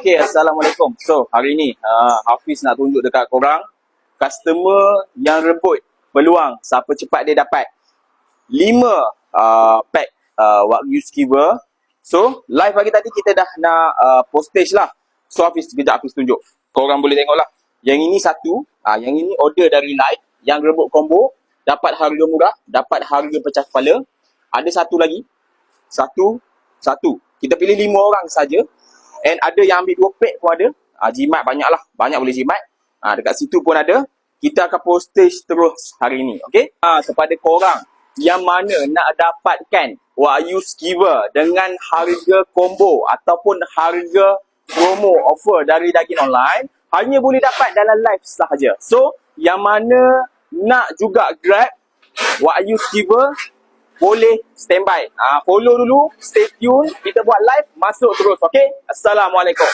Okay, Assalamualaikum. So, hari ni Hafiz nak tunjuk dekat korang customer yang rebut peluang siapa cepat dia dapat 5 pack Wagyu skewer. So, live pagi tadi kita dah nak postage lah. So, sekejap Hafiz tunjuk. Korang boleh tengok lah. Yang ini satu, yang ini order dari live yang rebut combo, dapat harga murah, dapat harga pecah kepala. Ada satu lagi. Satu. Kita pilih 5 orang saja. And ada yang ambil 2 pack pun ada. Jimat banyak lah. Banyak boleh jimat. Dekat situ pun ada. Kita akan postage terus hari ni. Okay? Kepada korang yang mana nak dapatkan Wagyu skewer dengan harga combo ataupun harga promo offer dari daging online, hanya boleh dapat dalam live sahaja. So, yang mana nak juga grab Wagyu skewer, boleh standby. Follow dulu, stay tune. Kita buat live, masuk terus. Okay? Assalamualaikum.